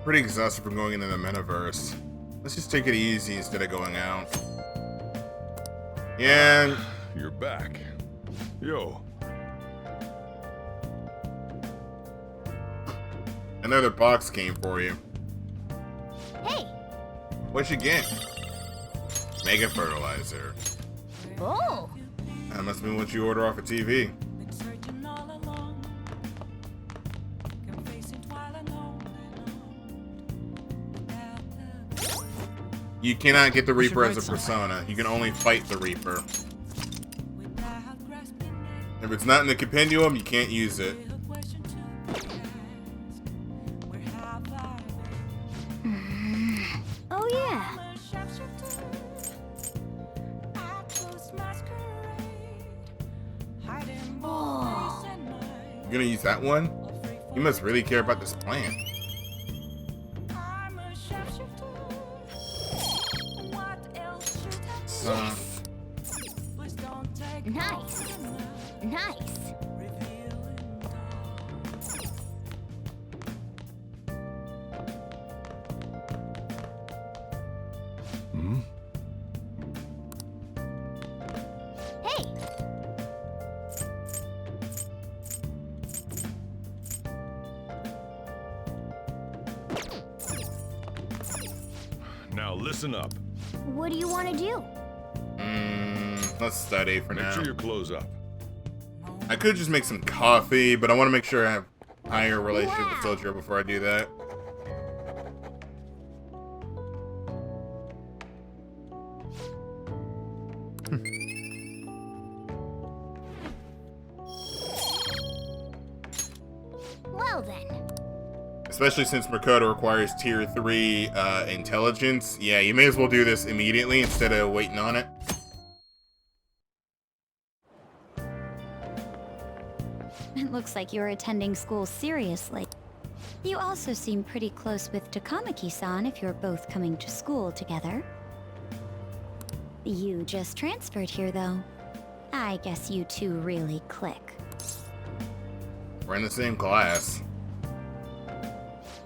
Pretty exhausted from going into the metaverse. Let's just take it easy instead of going out. Yeah. You're back. Yo. Another box came for you. Hey. What'd you get? Mega fertilizer. Oh. That must be what you order off of TV. You cannot get the Reaper as a persona. You can only fight the Reaper. If it's not in the compendium, you can't use it. Oh yeah. Oh. You're gonna use that one? You must really care about this plant. Yes. Nice. Nice. Hmm? Hey. Now listen up. What do you want to do? Let's study for Make now. sure your clothes up. I could just make some coffee, but I want to make sure I have higher relationship with Soldier before I do that. Well then. Especially since Makoto requires tier 3 intelligence. Yeah, you may as well do this immediately instead of waiting on it. It looks like you're attending school seriously. You also seem pretty close with Takamaki-san if you're both coming to school together. You just transferred here, though. I guess you two really click. We're in the same class.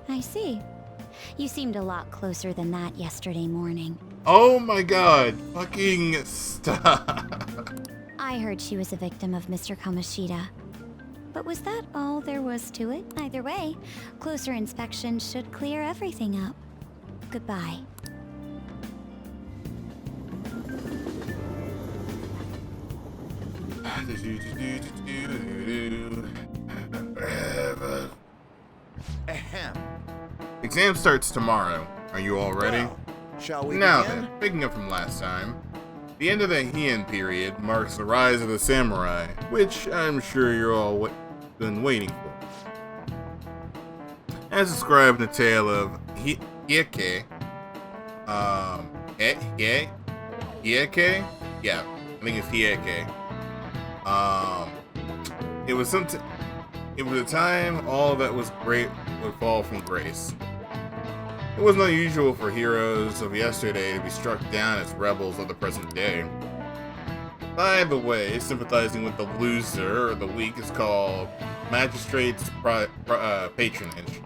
I see. You seemed a lot closer than that yesterday morning. Oh my god. Fucking stop. I heard she was a victim of Mr. Kamoshida. But was that all there was to it? Either way, closer inspection should clear everything up. Goodbye. Ahem. Exam starts tomorrow. Are you all ready? Well, shall we Now begin? then, picking up from last time, the end of the Heian period marks the rise of the samurai, which I'm sure you're all been waiting for. As described in the tale of Hieke, Hieke? Yeah, I think it's Hieke. It was a time all that was great would fall from grace. It wasn't unusual for heroes of yesterday to be struck down as rebels of the present day. By the way, sympathizing with the loser or the weak is called magistrate's patronage.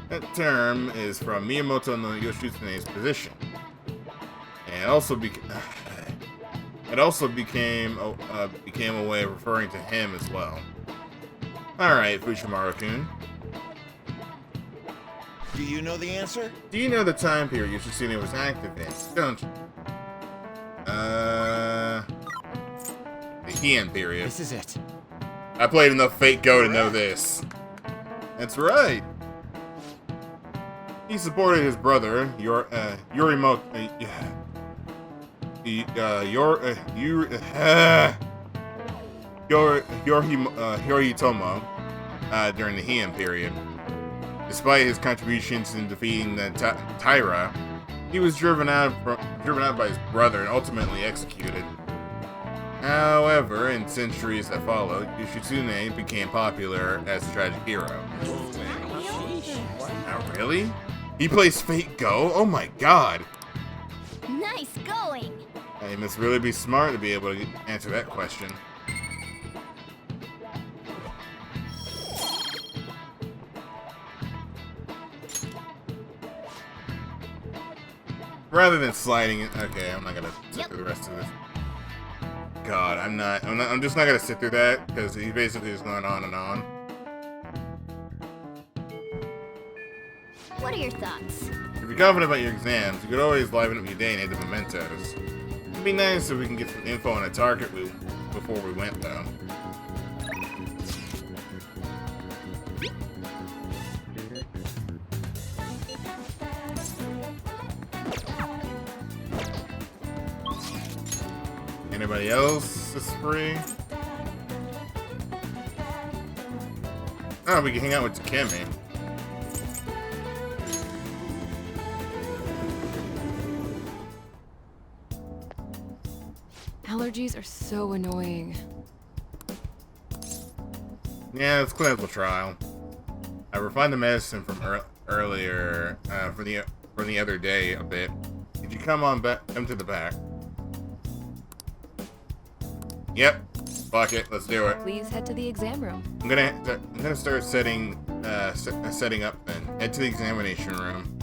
That term is from Miyamoto no Yoshitsune's position. And it also became a way of referring to him as well. Alright, Fujimaru-kun. Do you know the answer? Do you know the time period Yoshitsune was active in, don't you? The Heian period. This is it. I played enough Fate Go to know this. That's right. He supported his brother, Yoritomo, during the Heian period. Despite his contributions in defeating the Taira, he was driven out by his brother and ultimately executed. However, in centuries that followed, Yoshitsune became popular as a tragic hero. Oh, really? He plays Fate Go? Oh my god! Nice going! You must really be smart to be able to answer that question. Rather than sliding it. Okay, I'm not gonna sit through the rest of this. God, I'm just not gonna sit through that because he's basically just going on and on. What are your thoughts? If you're confident about your exams, you could always liven up your day and hit the mementos. It'd be nice if we can get some info on a target before we went, though. Anybody else this spring? Oh, we can hang out with Takemi. Allergies are so annoying. Yeah, it's clinical trial. I refined the medicine from earlier, for the other day a bit. Could you come to the back? Yep. Fuck it. Let's do it. Please head to the exam room. I'm gonna start setting up then. Head to the examination room.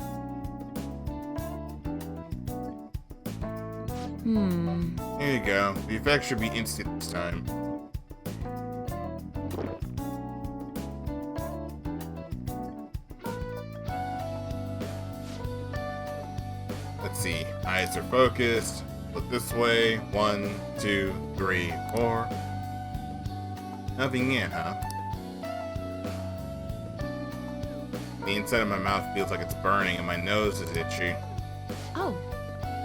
Here you go. The effect should be instant this time. Let's see. Eyes are focused. Look this way. 1, 2, 3, 4. Nothing yet, huh? The inside of my mouth feels like it's burning and my nose is itchy. Oh,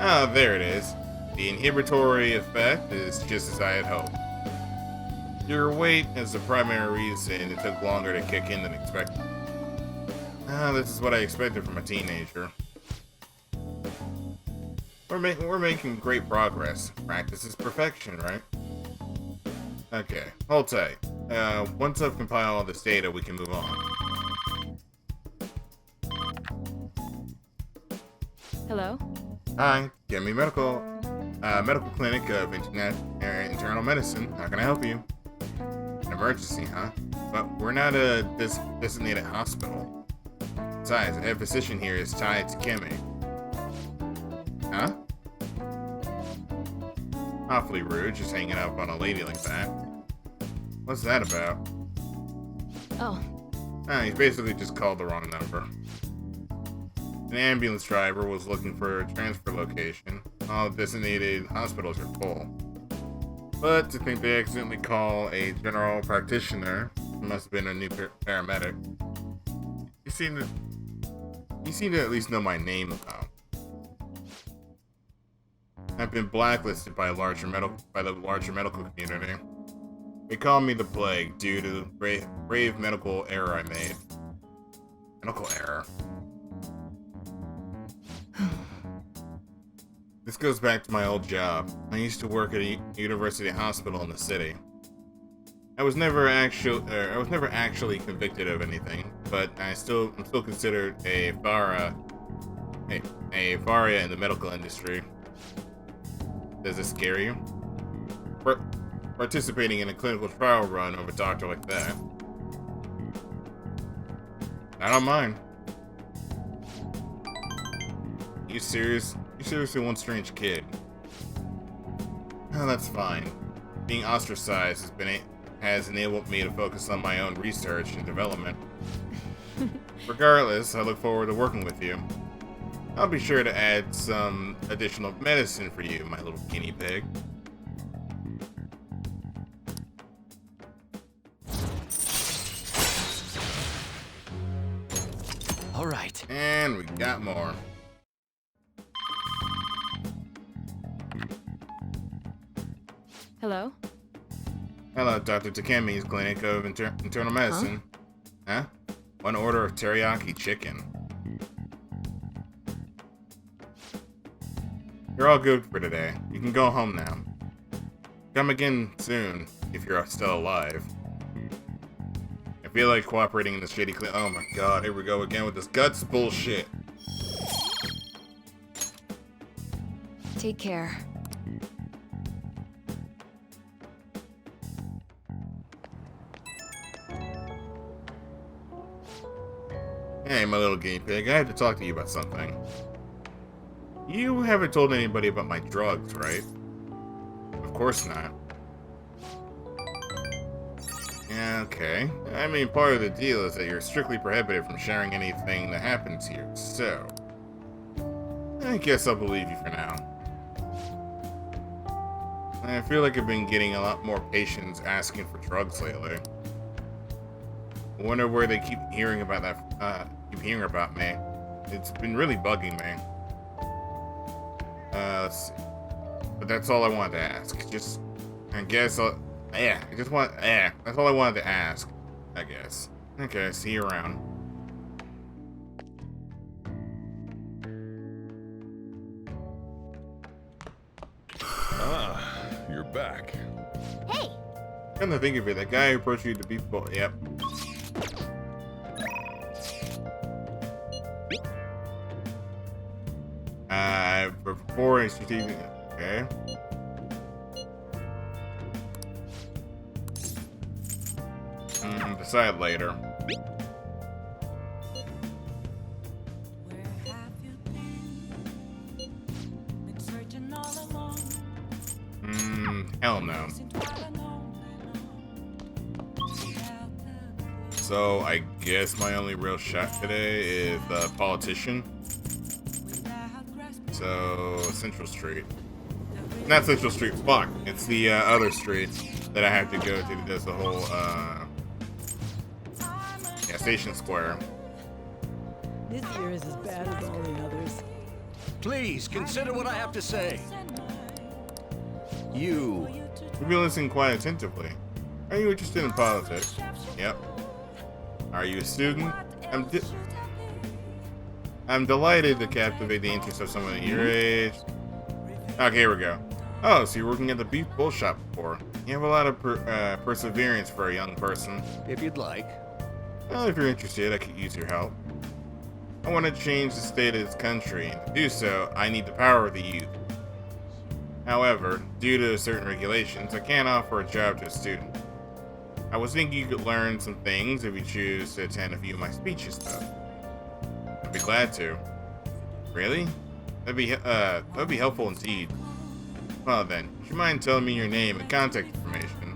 Ah, there it is. The inhibitory effect is just as I had hoped. Your weight is the primary reason it took longer to kick in than expected. Ah, this is what I expected from a teenager. We're making great progress. Practice is perfection, right? Okay, hold tight. Once I've compiled all this data, we can move on. hello? Hi, get me medical clinic of internal medicine. How can I help you? An emergency, huh? But we're not a designated hospital. Besides, the head physician here is tied to Kimmy. Huh? Awfully rude, just hanging up on a lady like that. What's that about? Oh, Ah, he's basically just called the wrong number. An ambulance driver was looking for a transfer location. All designated hospitals are full. But to think they accidentally call a general practitioner, who must have been a new paramedic. You seem to at least know my name, though. I've been blacklisted by the larger medical community. They call me the Plague due to the brave medical error I made. Medical error. This goes back to my old job. I used to work at a university hospital in the city. I was never actually convicted of anything, but I'm still considered a pariah in the medical industry. Does this scare you? Participating in a clinical trial run of a doctor like that. I don't mind. You serious? You seriously one strange kid. Oh, that's fine. Being ostracized has enabled me to focus on my own research and development. Regardless, I look forward to working with you. I'll be sure to add some additional medicine for you, my little guinea pig. All right. And we got more. hello? Hello, Dr. Takemi's clinic of internal medicine. Huh? One order of teriyaki chicken. You're all good for today. You can go home now. Come again soon, if you're still alive. I feel like cooperating in this shady oh my god, here we go again with this guts bullshit. Take care. Hey, my little guinea pig, I have to talk to you about something. You haven't told anybody about my drugs, right? Of course not. Yeah, okay. I mean, part of the deal is that you're strictly prohibited from sharing anything that happens here, so... I guess I'll believe you for now. I feel like I've been getting a lot more patients asking for drugs lately. I wonder where they keep hearing about that, keep hearing about me. It's been really bugging me. Let's see. But that's all I wanted to ask. Just, I guess that's all I wanted to ask, I guess. Okay, see you around. Ah, you're back. Hey! Come to think of it, that guy who approached you to be yep. Before a strategic, okay. Decide later. Hell no. So I guess my only real shot today is the politician. So Central Street. Not Central Street, fuck. It's the other street that I have to go to that does the whole Station Square. This year is as bad as all the others. Please consider what I have to say. You. You've been listening quite attentively. Are you interested in politics? Yep. Are you a student? I'm delighted to captivate the interest of someone at your age. Okay, here we go. Oh, so you're working at the beef bull shop before. You have a lot of perseverance for a young person. If you'd like. Well, if you're interested, I could use your help. I want to change the state of this country, and to do so, I need the power of the youth. However, due to certain regulations, I can't offer a job to a student. I was thinking you could learn some things if you choose to attend a few of my speeches, though. I'd be glad to. Really? That'd be helpful indeed. Well then, would you mind telling me your name and contact information?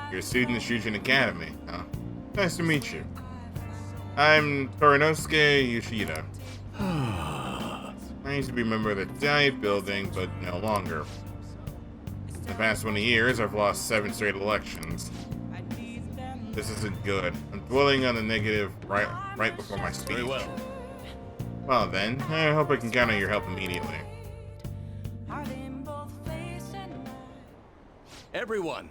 You're a student at Shujin Academy, huh? Nice to meet you. I'm Torinosuke Yoshida. I used to be a member of the Diet Building, but no longer. In the past 20 years, I've lost 7 straight elections. This isn't good. I'm dwelling on the negative right before my speech. Very well. Well then, I hope I can count on your help immediately. Everyone.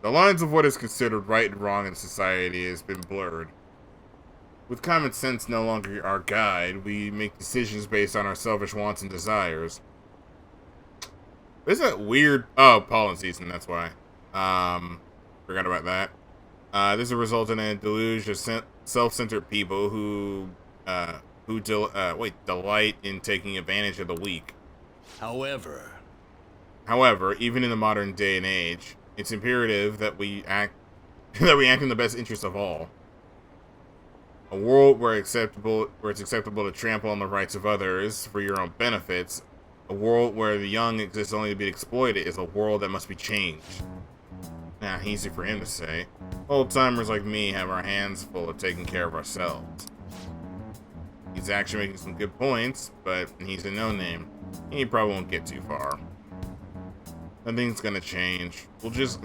The lines of what is considered right and wrong in society has been blurred. With common sense no longer our guide, we make decisions based on our selfish wants and desires. Isn't that weird? Oh, pollen season, that's why. Forgot about that. This has resulted in a deluge of self-centered people who delight in taking advantage of the weak. However, even in the modern day and age, it's imperative that we act in the best interest of all. A world where it's acceptable to trample on the rights of others for your own benefits, a world where the young exist only to be exploited, is a world that must be changed. Nah, easy for him to say. Old-timers like me have our hands full of taking care of ourselves. He's actually making some good points, but he's a no-name. He probably won't get too far. Nothing's gonna change. We'll just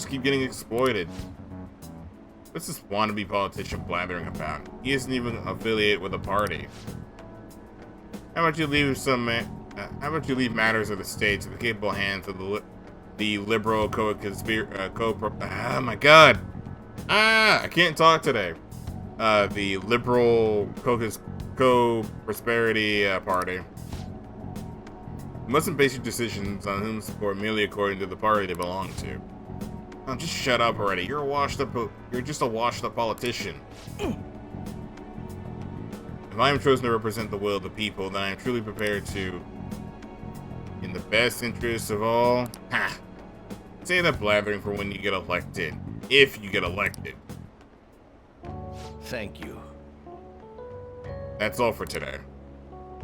keep getting exploited. What's this wannabe politician blathering about? He isn't even affiliated with a party. How about you leave matters of the state to the capable hands of the liberal oh my god! I can't talk today. The liberal co-prosperity party. You mustn't base your decisions on whom support merely according to the party they belong to. Oh, just shut up already. You're just a washed-up politician. If I am chosen to represent the will of the people, then I am truly prepared to, in the best interests of all, say that blathering for when you get elected. If you get elected. thank you. That's all for today.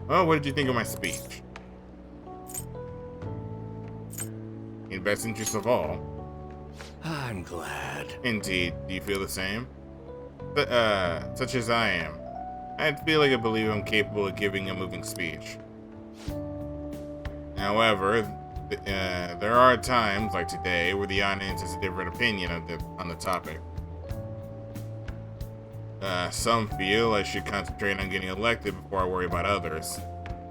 Well, what did you think of my speech? In best interest of all. I'm glad. Indeed. Do you feel the same? Such as I am. I feel like I believe I'm capable of giving a moving speech. However, there are times, like today, where the audience has a different opinion on the topic. Some feel I should concentrate on getting elected before I worry about others.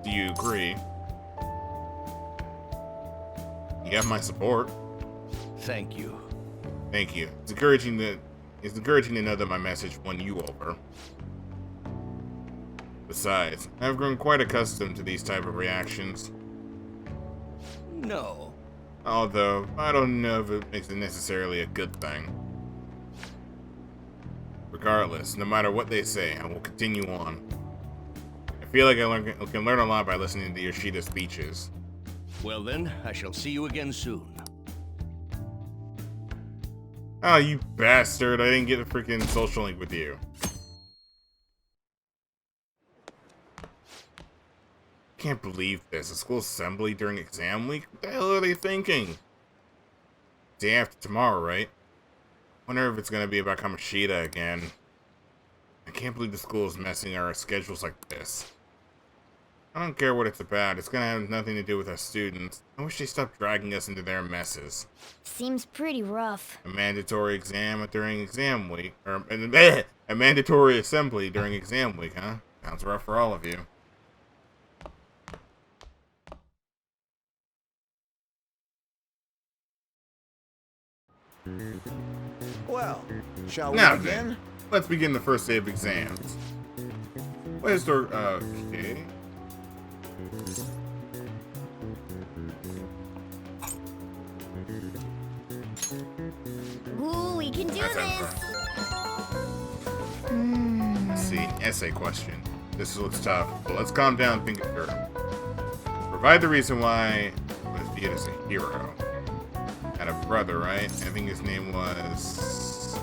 Do you agree? You have my support. Thank you. Thank you. It's encouraging to know that my message won you over. Besides, I've grown quite accustomed to these type of reactions. No. Although, I don't know if it makes it necessarily a good thing. Regardless, no matter what they say, I will continue on. I feel like I can learn a lot by listening to Yoshida's speeches. Well then, I shall see you again soon. Oh, you bastard. I didn't get a freaking social link with you. Can't believe this. A school assembly during exam week? What the hell are they thinking? Day after tomorrow, right? Wonder if it's gonna be about Kamoshida again. I can't believe the school is messing our schedules like this. I don't care what it's about. It's gonna have nothing to do with us students. I wish they stopped dragging us into their messes. Seems pretty rough. A mandatory exam during exam week, or a mandatory assembly during exam week, huh? Sounds rough for all of you. Well, shall we Now begin? then, let's begin the first day of exams. What is there? Okay. Ooh, we can do That sounds this. Let's see, essay question. This looks tough, but let's calm down and think it through. Provide the reason why he was viewed as a hero. Had a brother, right? I think his name was...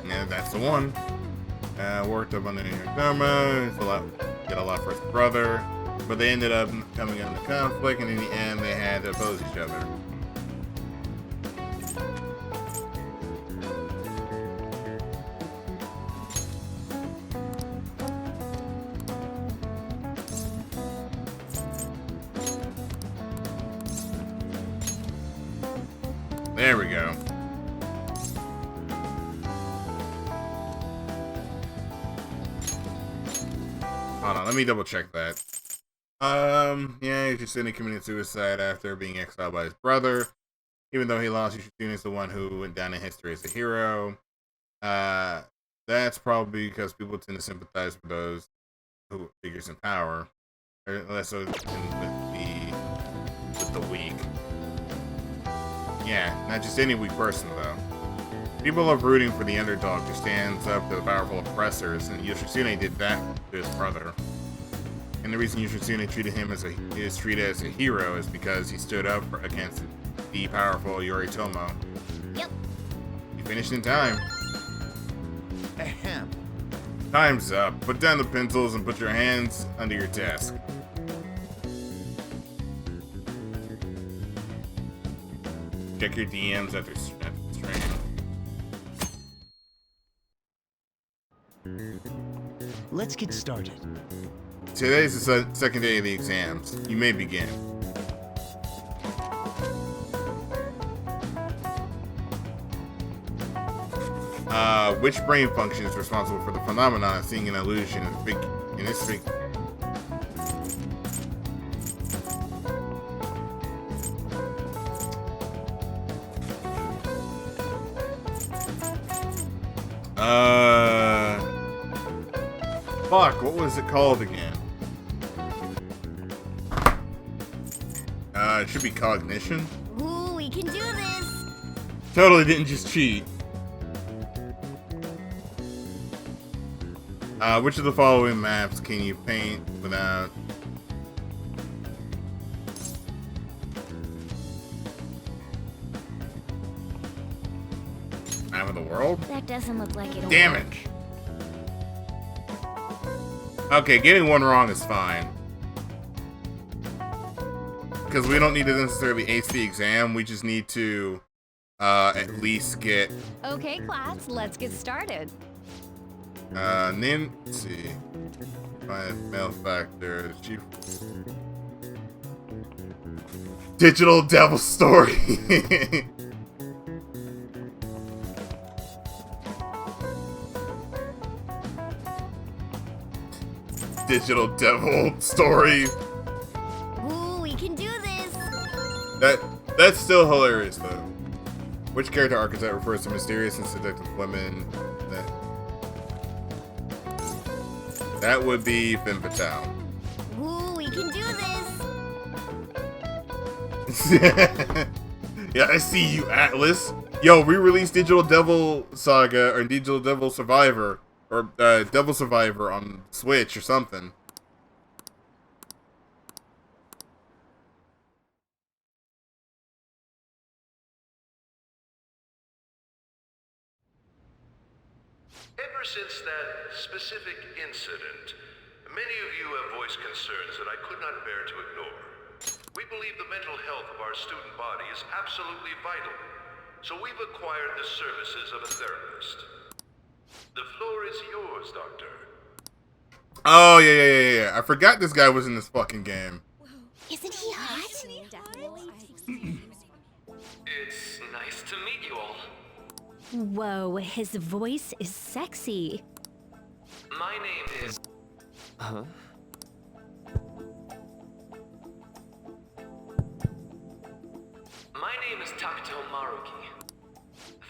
Yeah, that's the one. Worked up on the New York Dharma. Did a lot for his brother. But they ended up coming into conflict, and in the end, they had to oppose each other. There we go. Hold on, let me double check that. Yeah, Yoshitsune committed suicide after being exiled by his brother. Even though he lost, Yoshitsune is the one who went down in history as a hero. That's probably because people tend to sympathize with those who figures in power, or less so with the weak. Yeah, not just any weak person though. People love rooting for the underdog who stands up to the powerful oppressors, and Yoshitsune did that to his brother. And the reason Yoshitsune is treated as a hero is because he stood up against the powerful Yoritomo. Yep. You finished in time. Ahem. Time's up. Put down the pencils and put your hands under your desk. Check your DMs after stream. Let's get started. Today's the second day of the exams. You may begin. Which brain function is responsible for the phenomenon of seeing an illusion in this big? Fuck, what was it called again? It should be cognition. Ooh, we can do this. Totally didn't just cheat. Which of the following maps can you paint without... time of the world? That doesn't look like it'll Damn work. it. Okay, getting one wrong is fine. Because we don't need to necessarily ace the exam, we just need to at least get Okay, class, let's get started. name, let's see. Find male factor, chief. Digital Devil Story. Digital Devil Story. Ooh, we can do this. That's still hilarious though. Which character archetype refers to mysterious and seductive women? That would be Femme Fatale. Ooh, we can do this. Yeah, I see you, Atlas. Yo, re-release Digital Devil Saga or Digital Devil Survivor or Devil Survivor on Switch or something. Ever since that specific incident, many of you have voiced concerns that I could not bear to ignore. We believe the mental health of our student body is absolutely vital, so we've acquired the services of a therapist. The floor is yours, Doctor. Oh, yeah. I forgot this guy was in this fucking game. Isn't he hot? It's nice to meet you all. Whoa, his voice is sexy. My name is... Huh? My name is Takuto Maruki.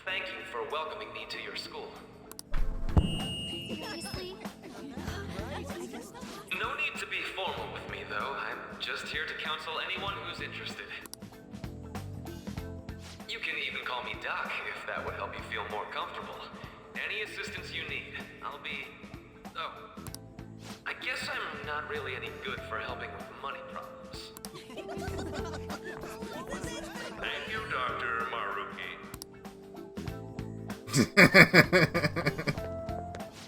Thank you for welcoming me to your school. No need to be formal with me, though. I'm just here to counsel anyone who's interested. You can even call me Doc, if that would help you feel more comfortable. Any assistance you need, I'll be... Oh. I guess I'm not really any good for helping with money problems. Thank you, Dr. Maruki.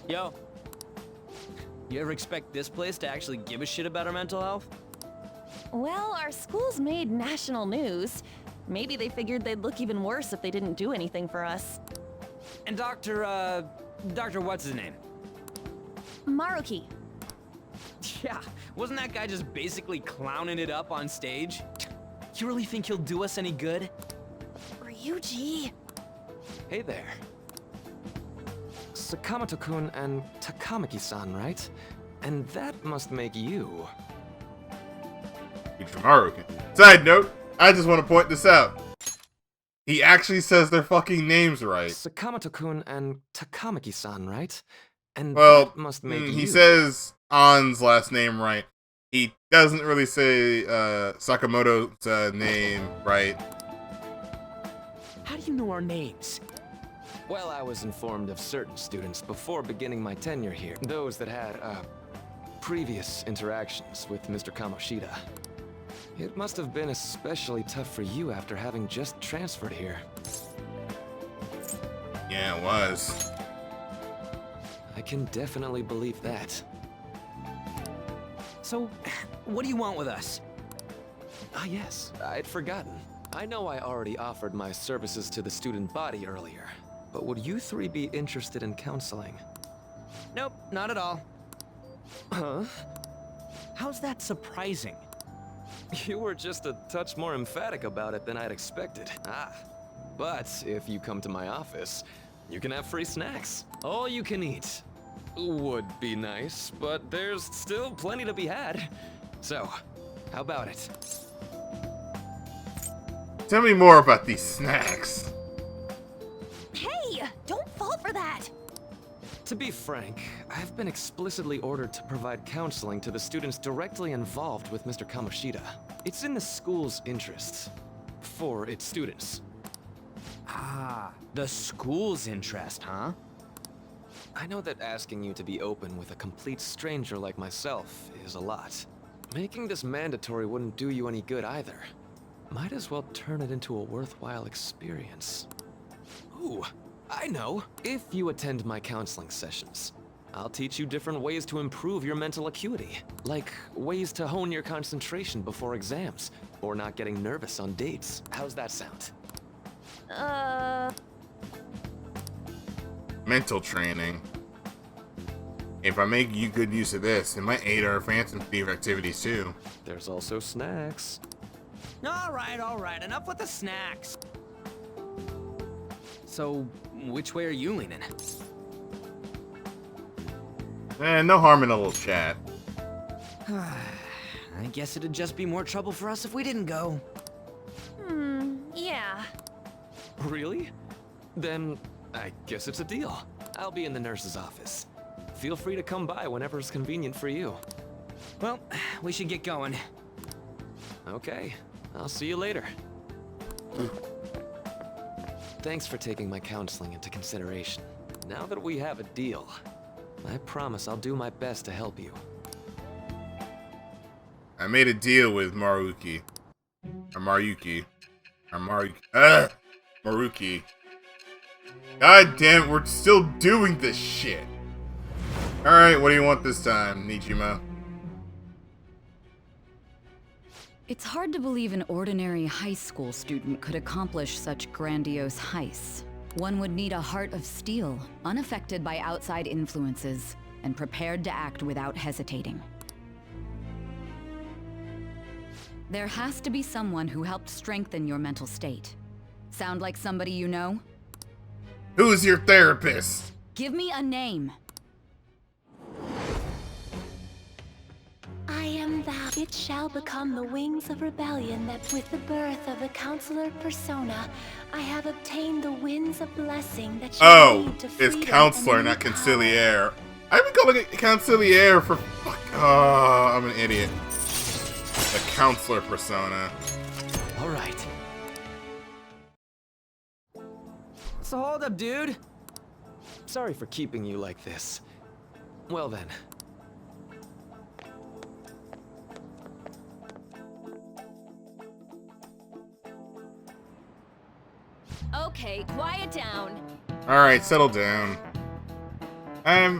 Yo. You ever expect this place to actually give a shit about our mental health? Well, our school's made national news. Maybe they figured they'd look even worse if they didn't do anything for us. And Dr. what's his name? Maruki. Yeah, wasn't that guy just basically clowning it up on stage? You really think he'll do us any good? Ryuji. Hey there. Sakamoto-kun and Takamaki-san, right? And that must make you. Maruki. Side note, I just want to point this out. He actually says their fucking names right. Sakamoto-kun and Takamaki-san, right? And Well, that must make you. he says An's last name right. He doesn't really say Sakamoto's name right. How do you know our names? Well, I was informed of certain students before beginning my tenure here. Those that had, previous interactions with Mr. Kamoshida. It must have been especially tough for you after having just transferred here. Yeah, it was. I can definitely believe that. So, what do you want with us? Ah, yes, I'd forgotten. I know I already offered my services to the student body earlier, but would you three be interested in counseling? Nope, not at all. Huh? How's that surprising? You were just a touch more emphatic about it than I'd expected. But if you come to my office, you can have free snacks. All you can eat. Would be nice, but there's still plenty to be had. So, how about it? Tell me more about these snacks. Hey, don't fall for that. To be frank, I've been explicitly ordered to provide counseling to the students directly involved with Mr. Kamoshida. It's in the school's interests. For its students. Ah, the school's interest, huh? I know that asking you to be open with a complete stranger like myself is a lot. Making this mandatory wouldn't do you any good either. Might as well turn it into a worthwhile experience. Ooh, I know. If you attend my counseling sessions, I'll teach you different ways to improve your mental acuity. Like ways to hone your concentration before exams, or not getting nervous on dates. How's that sound? Mental training. If I make you good use of this, it might aid our Phantom Thief activities too. There's also snacks. All right, enough with the snacks. So, which way are you leaning? No harm in a little chat. I guess it'd just be more trouble for us if we didn't go. Yeah. Really? Then I guess it's a deal. I'll be in the nurse's office. Feel free to come by whenever it's convenient for you. Well, we should get going. Okay, I'll see you later. Thanks for taking my counseling into consideration. Now that we have a deal, I promise I'll do my best to help you. I made a deal with Maruki. Maruki. God damn it, we're still doing this shit. Alright, what do you want this time, Nijima? It's hard to believe an ordinary high school student could accomplish such grandiose heists. One would need a heart of steel, unaffected by outside influences, and prepared to act without hesitating. There has to be someone who helped strengthen your mental state. Sound like somebody you know? Who's your therapist? Give me a name. I am thou. It shall become the wings of rebellion that with the birth of the counselor persona, I have obtained the winds of blessing that shall lead to freedom. It's counselor, not conciliere. I've been calling it conciliere for fuck. Oh, I'm an idiot. The counselor persona. All right. So hold up, dude. Sorry for keeping you like this. Well then. Okay, quiet down. Alright, settle down. I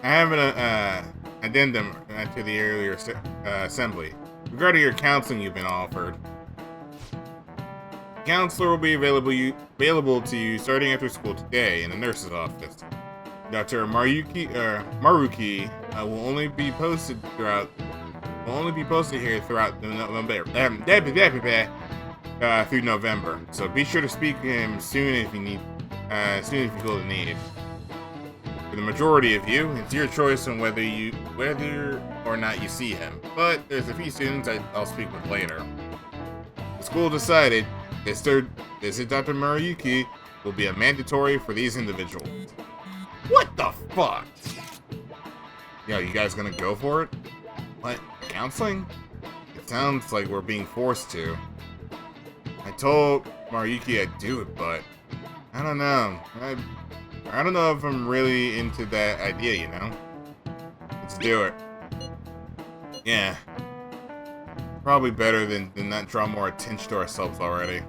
have an addendum to the earlier assembly regarding your counseling you've been offered. The counselor will be available to you starting after school today in the nurse's office. Dr. Maruki will only be posted here throughout through November. So be sure to speak to him soon if you feel the need. For the majority of you, it's your choice on whether or not you see him. But there's a few students I'll speak with later. The school decided Dr. Maruki will be a mandatory for these individuals. What the fuck? Yo, you guys gonna go for it? What? Counseling? It sounds like we're being forced to. I told Maruki I'd do it, but I don't know. I don't know if I'm really into that idea, you know? Let's do it. Yeah. Probably better than not draw more attention to ourselves already.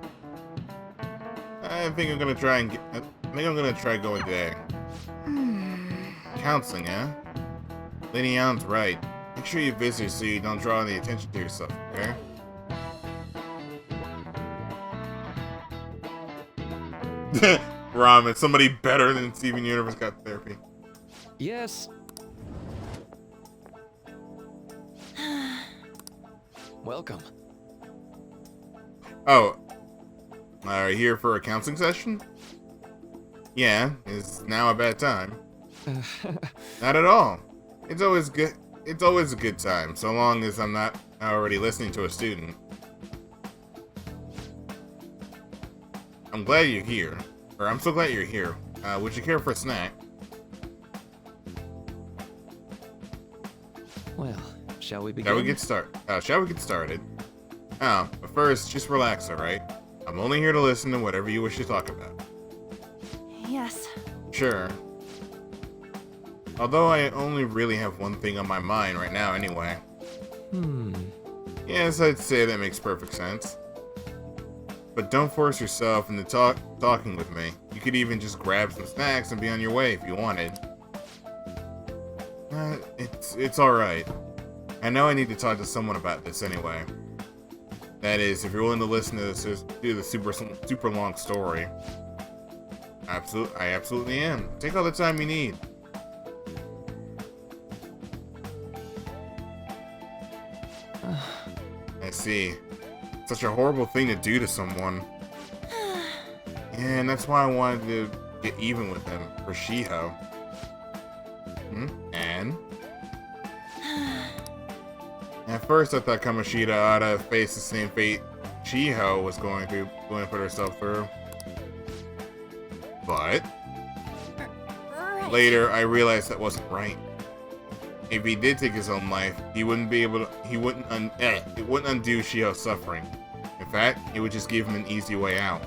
I think I'm gonna try going today. Counseling, huh? Lady Ann's right. Make sure you visit so you don't draw any attention to yourself, okay? Ramen, somebody better than Steven Universe got therapy. Yes. Welcome. Oh. Are you here for a counseling session? Yeah, is now a bad time? Not at all. It's always good. It's always a good time, so long as I'm not already listening to a student. I'm glad you're here. Or I'm so glad you're here. Would you care for a snack? Well, shall we begin? Shall we get started? Oh, but first, just relax, alright? I'm only here to listen to whatever you wish to talk about. Yes. Sure. Although I only really have one thing on my mind right now anyway. Yes, I'd say that makes perfect sense. But don't force yourself into talking with me. You could even just grab some snacks and be on your way if you wanted. It's alright. I know I need to talk to someone about this anyway. That is, if you're willing to listen to this, do the super long story. I absolutely am. Take all the time you need. I see. Such a horrible thing to do to someone. Yeah, and that's why I wanted to get even with him for Shiho. And? At first, I thought Kamoshida ought to face the same fate Shiho was going to put herself through. But later, I realized that wasn't right. If he did take his own life, he wouldn't be able to. It wouldn't undo Shiho's suffering. In fact, it would just give him an easy way out.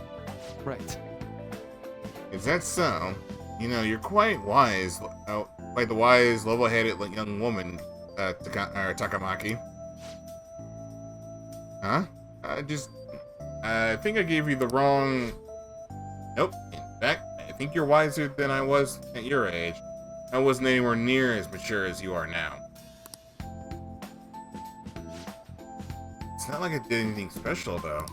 Right. Is that so? You know, you're quite wise, like the wise, level-headed young woman, Takamaki. Huh? I think I gave you the wrong... Nope. In fact, I think you're wiser than I was at your age. I wasn't anywhere near as mature as you are now. It's not like I did anything special, though.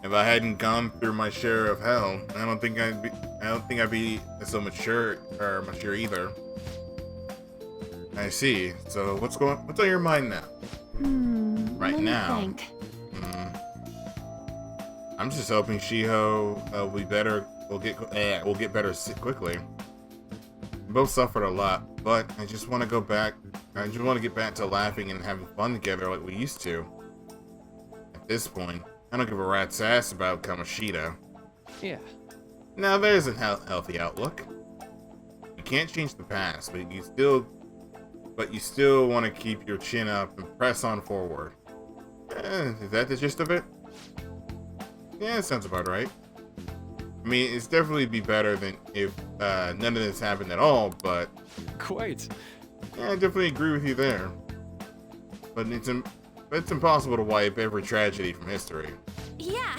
If I hadn't gone through my share of hell, I don't think I'd be so mature either. I see. So what's on your mind now? Right now. Think. I'm just hoping Shiho will be better. Will get better quickly. We both suffered a lot, but I just want to go back. I just want to get back to laughing and having fun together like we used to. At this point, I don't give a rat's ass about Kamoshida. Yeah. Now there's a healthy outlook. You can't change the past, but you still want to keep your chin up and press on forward. Is that the gist of it? Yeah, it sounds about right. I mean, it's definitely be better than if none of this happened at all, but... Quite. Yeah, I definitely agree with you there. But it's impossible to wipe every tragedy from history. Yeah.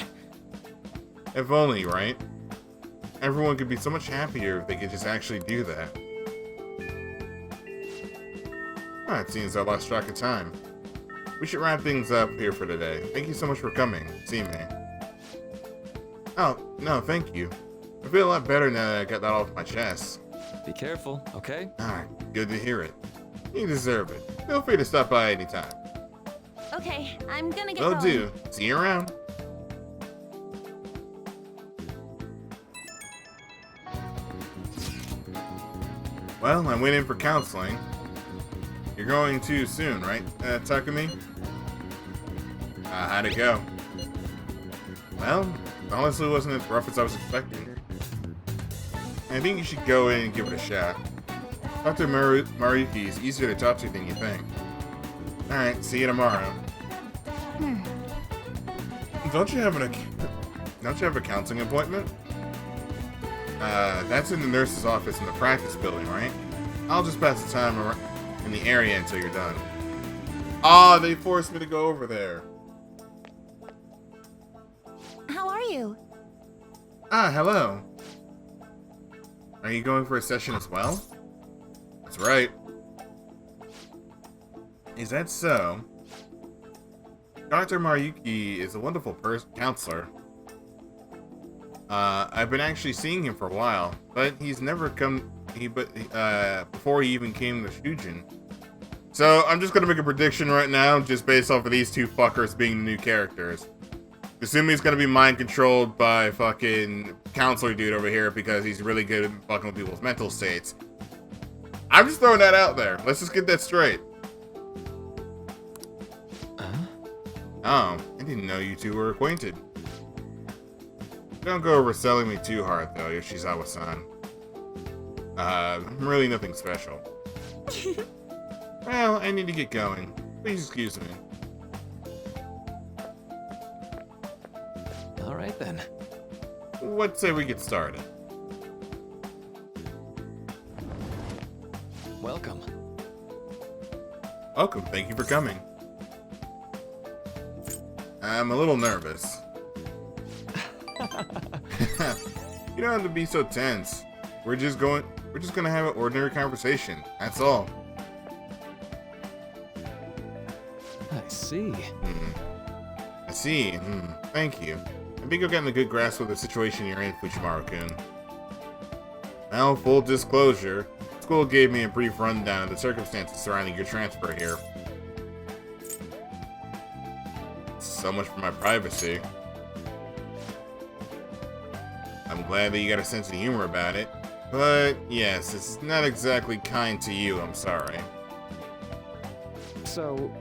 If only, right? Everyone could be so much happier if they could just actually do that. It seems I lost track of time. We should wrap things up here for today. Thank you so much for coming. See me. Oh, no, thank you. I feel a lot better now that I got that off my chest. Be careful, okay? Alright, good to hear it. You deserve it. Feel free to stop by anytime. Okay, I'm gonna get Will going. do. See you around. Well, I went in for counseling. You're going too soon, right, Takumi? How'd it go? Well, honestly, it wasn't as rough as I was expecting. I think you should go in and give it a shot. Dr. Mariki is easier to talk to than you think. Alright, see you tomorrow. Don't you have a counseling appointment? That's in the nurse's office in the practice building, right? I'll just pass the time in the area until you're done. They forced me to go over there. How are you? Hello. Are you going for a session as well? That's right. Is that so? Dr. Maruyuki is a wonderful counselor. I've been actually seeing him for a while, but he's never come. Before he even came to Shujin. So I'm just gonna make a prediction right now, just based off of these two fuckers being the new characters. Assuming he's gonna be mind controlled by fucking counselor dude over here because he's really good at fucking with people's mental states. I'm just throwing that out there. Let's just get that straight. Oh, I didn't know you two were acquainted. Don't go overselling me too hard, though, Yoshizawa-san. Really nothing special. Well, I need to get going. Please excuse me. Alright then. What say we get started? Welcome. Welcome, thank you for coming. I'm a little nervous. You don't have to be so tense. We're just gonna have an ordinary conversation. That's all. I see. I see. Thank you. I think you're getting a good grasp of the situation you're in, Fujimaru-kun. Now, full disclosure, school gave me a brief rundown of the circumstances surrounding your transfer here. So much for my privacy. I'm glad that you got a sense of humor about it, but yes, it's not exactly kind to you, I'm sorry. So,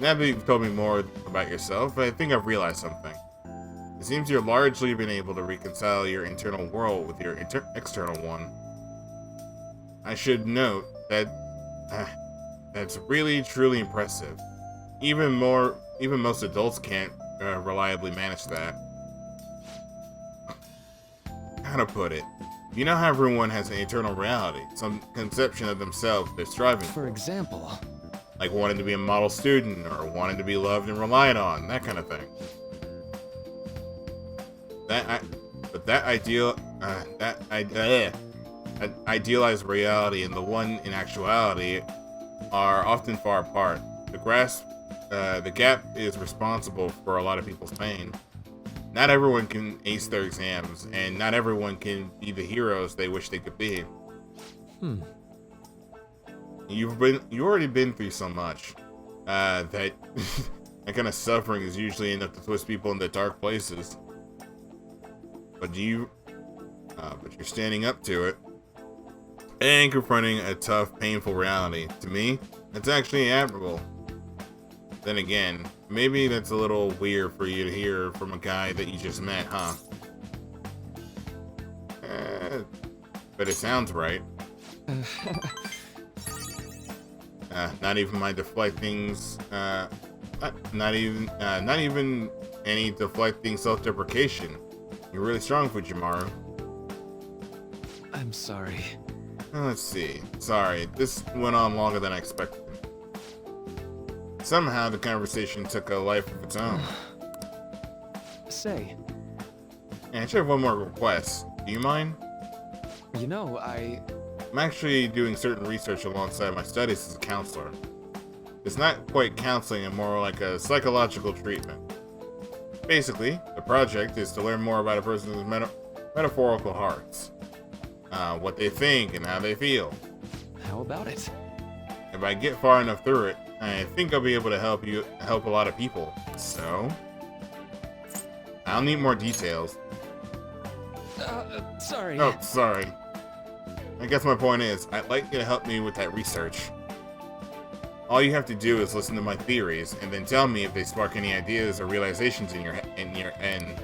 now that you've told me more about yourself, I think I've realized something. It seems you've largely been able to reconcile your internal world with your external one. I should note that that's really, truly impressive. Even most adults can't reliably manage that. How to put it? You know how everyone has an internal reality, some conception of themselves they're striving for. For example? Like wanting to be a model student, or wanting to be loved and relied on, that kind of thing. That idealized reality and the one in actuality are often far apart. The gap is responsible for a lot of people's pain. Not everyone can ace their exams, and not everyone can be the heroes they wish they could be. You've already been through so much that that kind of suffering is usually enough to twist people into dark places. But you're standing up to it and confronting a tough, painful reality. To me, that's actually admirable. Then again, maybe that's a little weird for you to hear from a guy that you just met, huh? But it sounds right. Not even my deflectings. Not even any deflecting self-deprecation. You're really strong, Fujimaru. I'm sorry. Let's see. Sorry, this went on longer than I expected. Somehow the conversation took a life of its own. Say. And I should have one more request. Do you mind? You know, I'm actually doing certain research alongside my studies as a counselor. It's not quite counseling and more like a psychological treatment. Basically, the project is to learn more about a person's metaphorical hearts. What they think and how they feel. How about it? If I get far enough through it, I think I'll be able to help a lot of people. So, I'll need more details. Sorry. Oh, sorry. I guess my point is, I'd like you to help me with that research. All you have to do is listen to my theories, and then tell me if they spark any ideas or realizations in your end.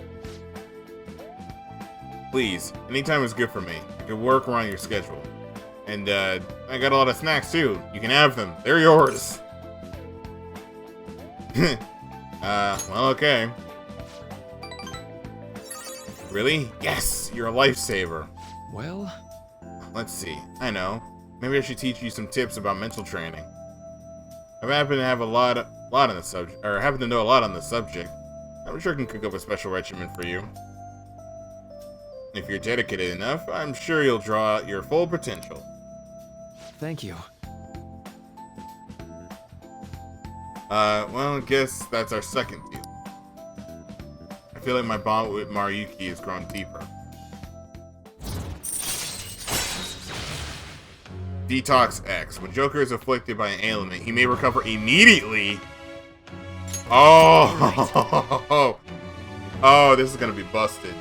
Please, anytime is good for me. I can work around your schedule. And, I got a lot of snacks, too. You can have them. They're yours. Well, okay. Really? Yes! You're a lifesaver. Well... Let's see. I know. Maybe I should teach you some tips about mental training. I happen to have a lot on the subject, or happen to know a lot on the subject. I'm sure I can cook up a special regimen for you. If you're dedicated enough, I'm sure you'll draw out your full potential. Thank you. Well, I guess that's our second deal. I feel like my bond with Maruyuki has grown deeper. Detox X. When Joker is afflicted by an ailment, he may recover immediately. Oh, oh, this is gonna be busted.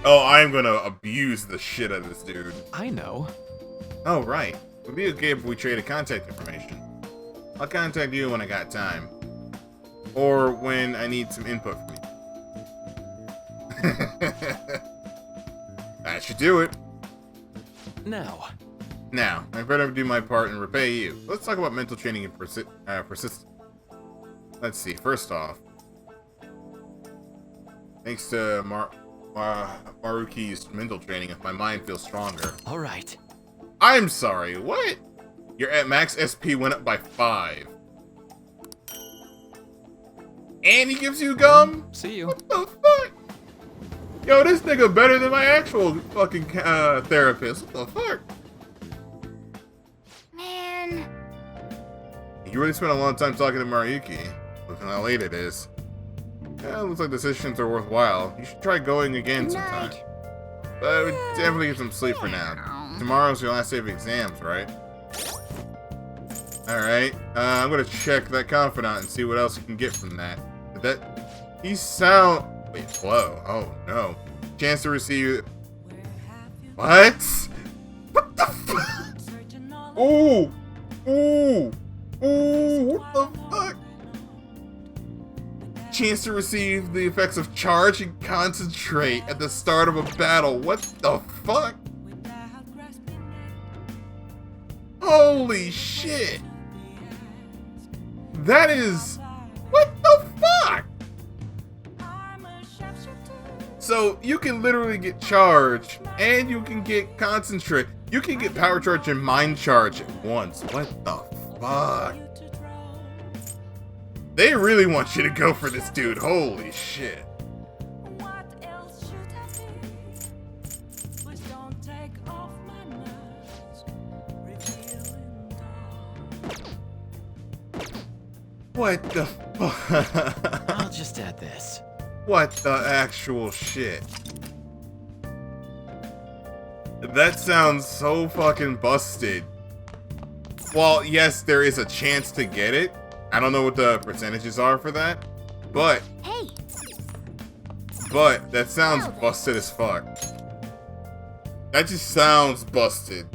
Oh, I'm gonna abuse the shit out of this dude. I know. Oh, right. It would be okay if we traded contact information. I'll contact you when I got time. Or when I need some input from you. That should do it. Now, I better do my part and repay you. Let's talk about mental training and persistence. Let's see, first off. Thanks to Maruki's mental training, my mind feels stronger. Alright. I'm sorry, what? Your at max SP went up by 5. And he gives you gum? See you. What the fuck? Yo, this nigga better than my actual fucking therapist. What the fuck? Man. You really spent a long time talking to Mariki. Look at how late it is. Yeah, it looks like the sessions are worthwhile. You should try going again sometime. But I would definitely get some sleep for now. Tomorrow's your last day of exams, right? Alright, I'm gonna check that confidant and see what else you can get from that. He sound... Wait, whoa. Oh, no. Chance to receive... What? What the fuck? Ooh! Ooh! Ooh! What the fuck? Chance to receive the effects of charge and concentrate at the start of a battle. What the fuck? Holy shit! That is... What the fuck? So, you can literally get charge, and you can get concentrate. You can get power charge and mind charge at once. What the fuck? They really want you to go for this dude. Holy shit. What the fuck? I'll just add this. What the actual shit? That sounds so fucking busted. Well, yes, there is a chance to get it. I don't know what the percentages are for that, but that sounds busted as fuck. That just sounds busted.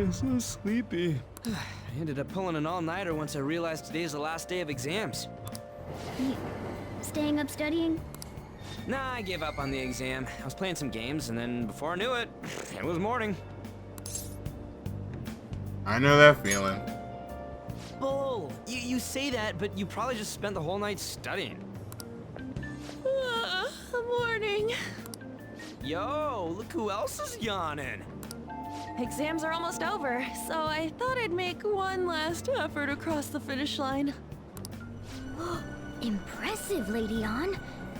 So sleepy. I ended up pulling an all-nighter once I realized today's the last day of exams. Staying up studying? Nah, I gave up on the exam. I was playing some games, and then before I knew it, it was morning. I know that feeling. Bull! You say that, but you probably just spent the whole night studying. Morning. Yo, look who else is yawning. Exams are almost over, so I thought I'd make one last effort across the finish line. Impressive, Lady Ann.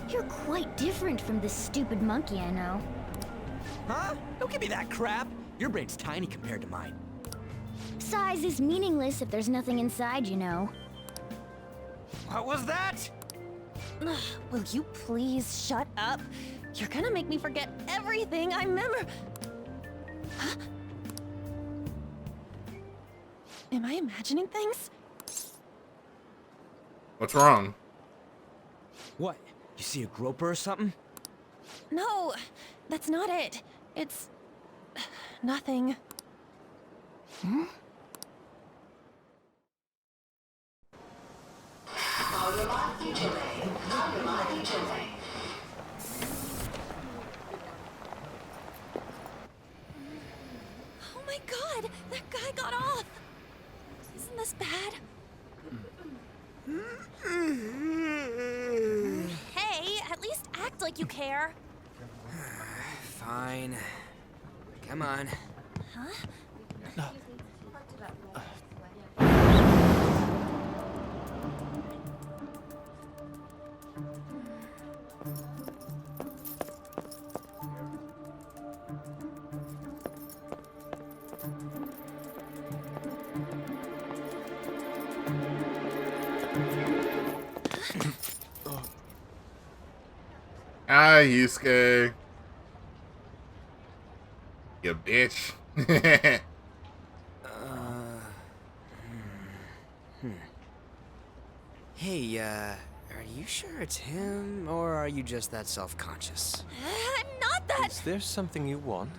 You're quite different from this stupid monkey I know. Huh? Don't give me that crap. Your brain's tiny compared to mine. Size is meaningless if there's nothing inside, you know. What was that? Will you please shut up? You're gonna make me forget everything I remember. Huh? Am I imagining things? What's wrong? What? You see a groper or something? No, that's not it. It's... nothing. Hmm? Oh my god! That guy got off! Isn't this bad? Hey, at least act like you care. Fine. Come on. Huh? Ah, Yusuke. You bitch. Hey, are you sure it's him, or are you just that self-conscious? I'm not that... Is there something you want?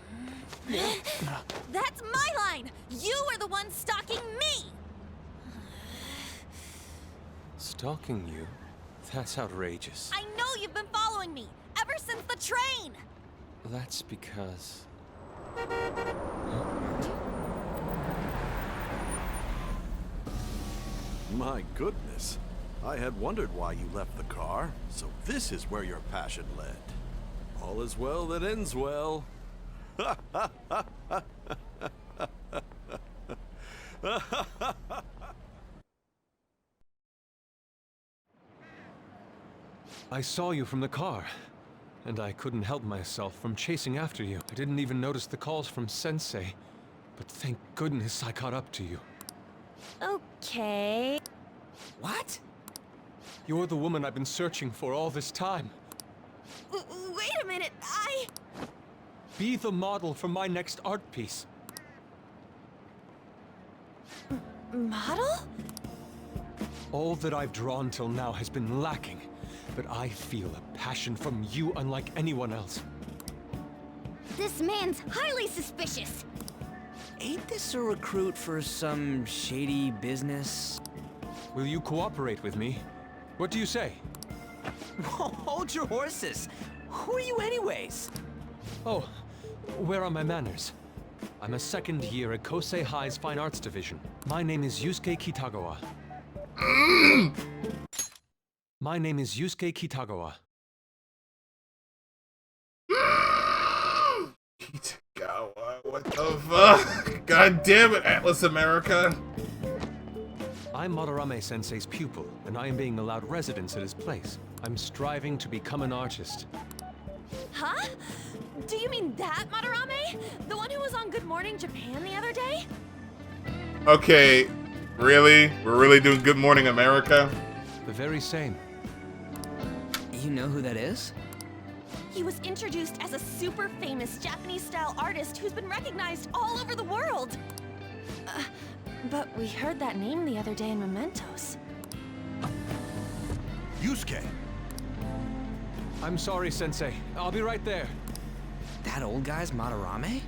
That's my line! You are the one stalking me! Stalking you? That's outrageous. I know you've been following me, ever since the train! That's because... My goodness. I had wondered why you left the car, so this is where your passion led. All is well that ends well. I saw you from the car, and I couldn't help myself from chasing after you. I didn't even notice the calls from Sensei, but thank goodness I caught up to you. Okay. What? You're the woman I've been searching for all this time. Wait a minute, Be the model for my next art piece. Model? All that I've drawn till now has been lacking, but I feel a passion from you unlike anyone else. This man's highly suspicious. Ain't this a recruit for some shady business? Will you cooperate with me? What do you say? Hold your horses. Who are you anyways? Oh, where are my manners? I'm a second year at Kosei High's Fine Arts Division. My name is Yusuke Kitagawa. My name is Yusuke Kitagawa. Kitagawa, what the fuck? God damn it, Atlas America. I'm Madarame Sensei's pupil, and I am being allowed residence at his place. I'm striving to become an artist. Huh? Do you mean that Madarame? The one who was on Good Morning Japan the other day? Okay, really? We're really doing Good Morning America? The very same. You know who that is? He was introduced as a super famous Japanese-style artist who's been recognized all over the world. But we heard that name the other day in Mementos. Yusuke! I'm sorry, Sensei. I'll be right there. That old guy's Madarame?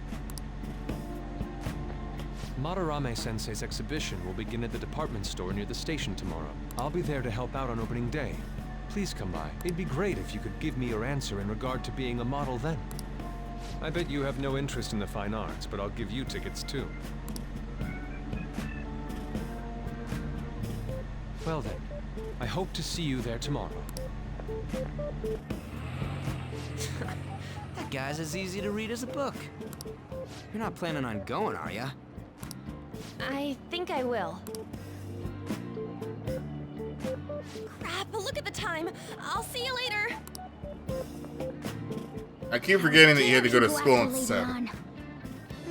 Madarame Sensei's exhibition will begin at the department store near the station tomorrow. I'll be there to help out on opening day. Please come by. It'd be great if you could give me your answer in regard to being a model then. I bet you have no interest in the fine arts, but I'll give you tickets too. Well then, I hope to see you there tomorrow. That guy's as easy to read as a book. You're not planning on going, are ya? I think I will. Crap, look at the time. I'll see you later. I keep forgetting that you had to go to school at Lady 7. On.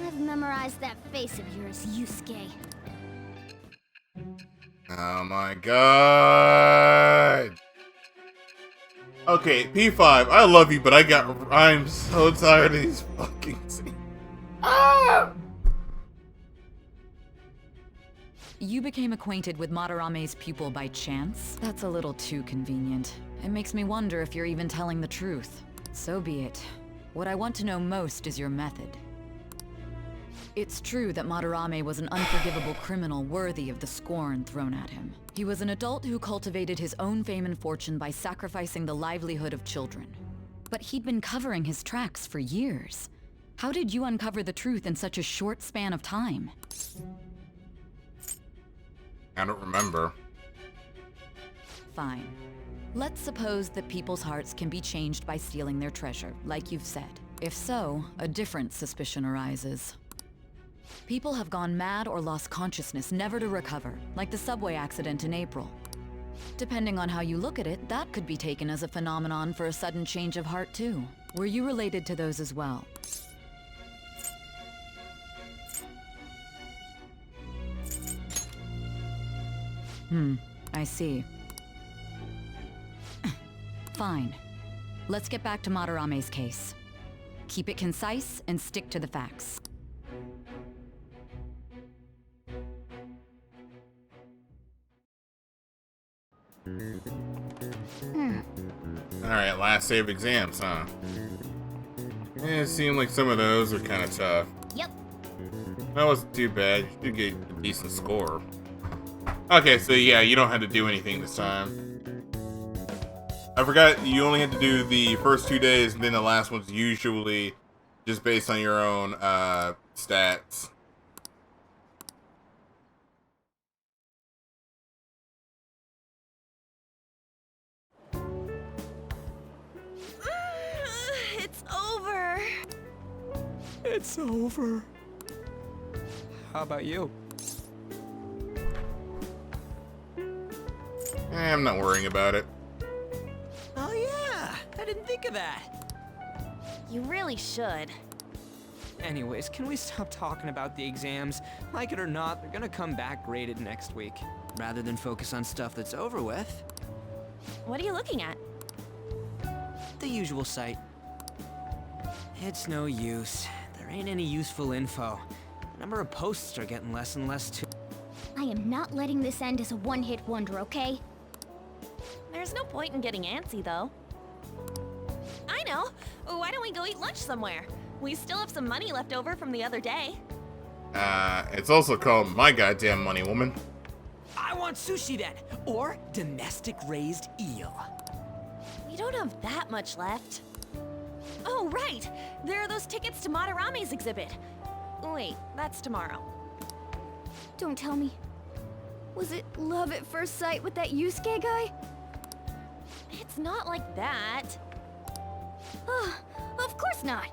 I've memorized that face of yours, Yusuke. Oh my god. Okay, P5, I love you, but I'm so tired of these fucking scenes. Ah! You became acquainted with Madarame's pupil by chance? That's a little too convenient. It makes me wonder if you're even telling the truth. So be it. What I want to know most is your method. It's true that Madarame was an unforgivable criminal worthy of the scorn thrown at him. He was an adult who cultivated his own fame and fortune by sacrificing the livelihood of children. But he'd been covering his tracks for years. How did you uncover the truth in such a short span of time? I don't remember. Fine. Let's suppose that people's hearts can be changed by stealing their treasure, like you've said. If so, a different suspicion arises. People have gone mad or lost consciousness, never to recover, like the subway accident in April. Depending on how you look at it, that could be taken as a phenomenon for a sudden change of heart too. Were you related to those as well? I see. Fine. Let's get back to Madarame's case. Keep it concise and stick to the facts. Alright, last day of exams, huh? It seemed like some of those were kind of tough. Yep. That wasn't too bad. You did get a decent score. Okay, so yeah, you don't have to do anything this time. I forgot you only had to do the first 2 days, and then the last one's usually just based on your own stats. It's over. It's over. How about you? I'm not worrying about it. Oh yeah, I didn't think of that. You really should. Anyways, can we stop talking about the exams? Like it or not, they're gonna come back graded next week. Rather than focus on stuff that's over with. What are you looking at? The usual site. It's no use. There ain't any useful info. The number of posts are getting less and less too. I am not letting this end as a one-hit wonder, okay? There's no point in getting antsy, though. I know! Why don't we go eat lunch somewhere? We still have some money left over from the other day. It's also called My Goddamn Money, Woman. I want sushi then, or domestic-raised eel. We don't have that much left. Oh, right! There are those tickets to Madarame's exhibit. Wait, that's tomorrow. Don't tell me. Was it love at first sight with that Yusuke guy? It's not like that. Of course not.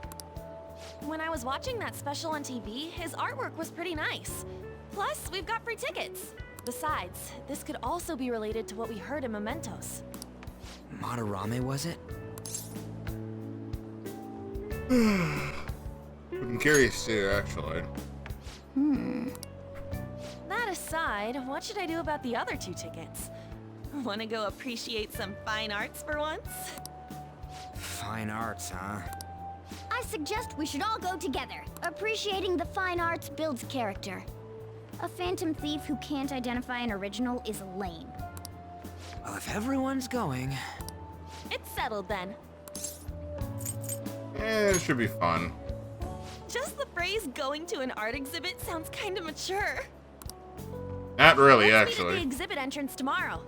When I was watching that special on TV, his artwork was pretty nice. Plus, we've got free tickets. Besides, this could also be related to what we heard in Mementos. Madarame, was it? I'm curious too, actually. That aside, what should I do about the other 2 tickets? Want to go appreciate some fine arts for once? Fine arts, huh? I suggest we should all go together. Appreciating the fine arts builds character. A phantom thief who can't identify an original is lame. Well, if everyone's going... It's settled then. It should be fun. Just the phrase going to an art exhibit sounds kind of mature. Not really, Let's meet at actually. the exhibit entrance tomorrow.